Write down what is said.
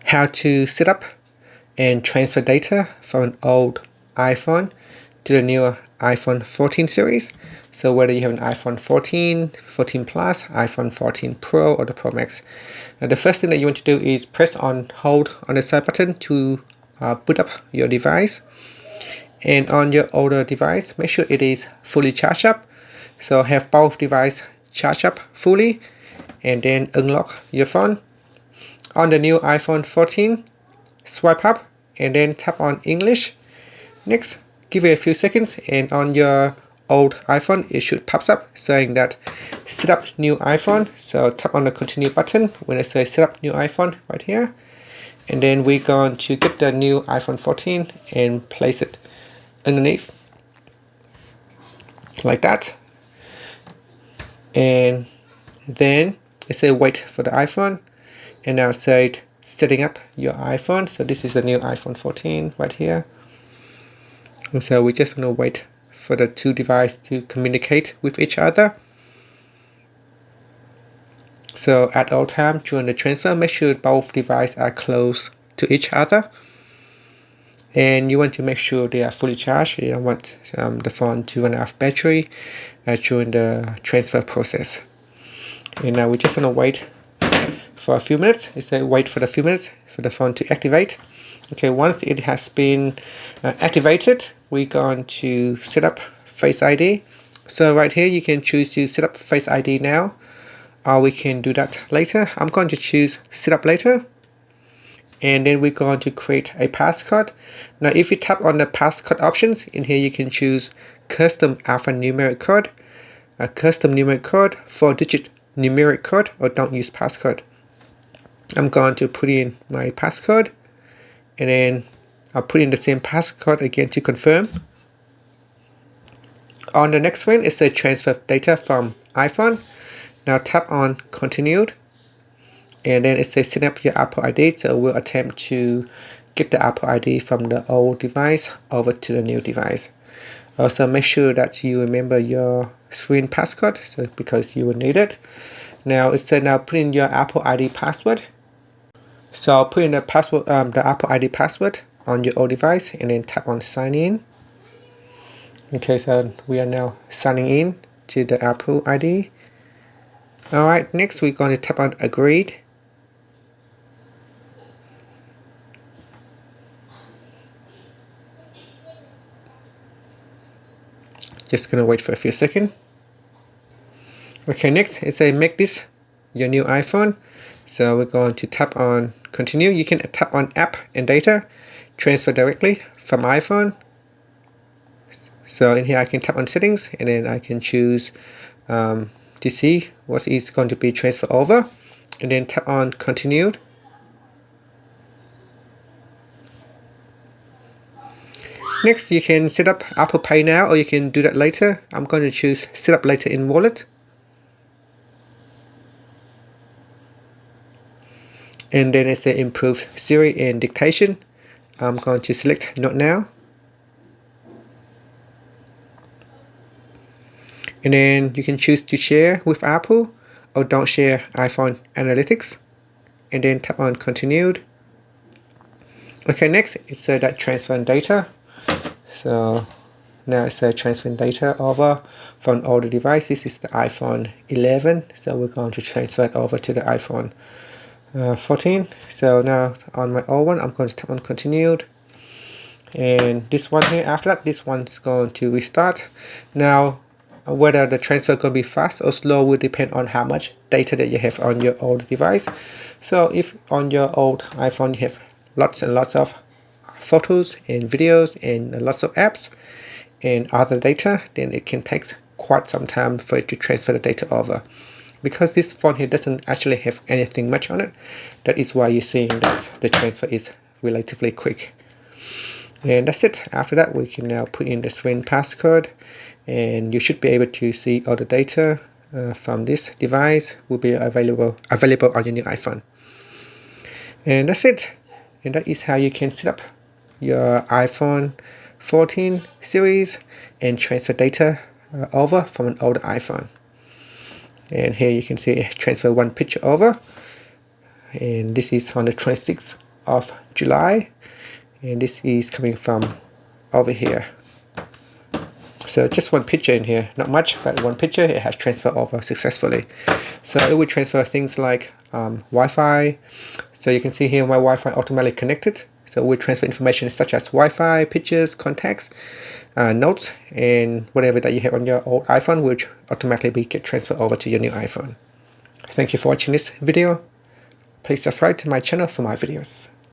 how to set up and transfer data from an old iPhone to the newer iPhone 14 series. So whether you have an iPhone 14, 14 Plus, iPhone 14 Pro, or the Pro Max, the first thing that you want to do is press on hold on the side button to boot up your device. And on your older device, make sure it is fully charged up. So have both devices charged up fully, and then unlock your phone. On the new iPhone 14, swipe up and then tap on English. Next, give it a few seconds, and on your old iPhone it should pop up saying that set up new iPhone. So tap on the continue button when I say set up new iPhone right here, and then we're going to get the new iPhone 14 and place it underneath like that. And then it says wait for the iPhone, and now it said setting up your iPhone. So this is the new iPhone 14 right here. And so we're just going to wait for the two devices to communicate with each other. So at all times during the transfer, make sure both devices are close to each other. And you want to make sure they are fully charged. You don't want the phone to run out of battery during the transfer process. And now we're just going to wait for a few minutes. It says wait for a few minutes for the phone to activate. Okay, once it has been activated, we're going to set up Face ID. So right here you can choose to set up Face ID now, or we can do that later. I'm going to choose set up later, and then we're going to create a passcode. Now if you tap on the passcode options in here, you can choose custom alphanumeric code, a custom numeric code, 4-digit numeric code, or don't use passcode. I'm going to put in my passcode, and then I'll put in the same passcode again to confirm. On the next screen, it says transfer data from iPhone. Now tap on continued, and then it says set up your Apple ID. So we'll attempt to get the Apple ID from the old device over to the new device. Also make sure that you remember your screen passcode, so because you will need it. Now it says now put in your Apple ID password. So I'll put in the password, the Apple ID password on your old device, and then tap on sign in. Okay, so we are now signing in to the Apple ID. Alright, next we're going to tap on agreed. Just gonna wait for a few seconds. Okay, next it says make this your new iPhone. So we're going to tap on continue. You can tap on app and data, transfer directly from iPhone. So in here I can tap on settings, and then I can choose to see what is going to be transferred over, and then tap on continued. Next you can set up Apple Pay now, or you can do that later. I'm going to choose set up later in wallet. And then it says improve Siri and dictation. I'm going to select not now. And then you can choose to share with Apple or don't share iPhone analytics, and then tap on continued. Okay, next it says that transfer data. So now it says transfer data over from older device. This is the iPhone 11, so we're going to transfer it over to the iPhone 14. So now on my old one, I'm going to tap on continued, and this one here, after that, this one's going to restart. Now whether the transfer going to be fast or slow will depend on how much data that you have on your old device. So if on your old iPhone you have lots and lots of photos and videos and lots of apps and other data, then it can take quite some time for it to transfer the data over. Because this phone here doesn't actually have anything much on it, that is why you're seeing that the transfer is relatively quick. And that's it. After that, we can now put in the screen passcode, and you should be able to see all the data from this device will be available on your new iPhone. And that's it. And that is how you can set up your iPhone 14 series and transfer data over from an older iPhone. And here you can see transfer one picture over, and this is on the 26th of July, and this is coming from over here. So just one picture in here, not much, but one picture, it has transferred over successfully. So it will transfer things like Wi-Fi. So you can see here my Wi-Fi automatically connected. So we transfer information such as Wi-Fi, pictures, contacts, notes, and whatever that you have on your old iPhone will automatically get transferred over to your new iPhone. Thank you for watching this video. Please subscribe to my channel for more videos.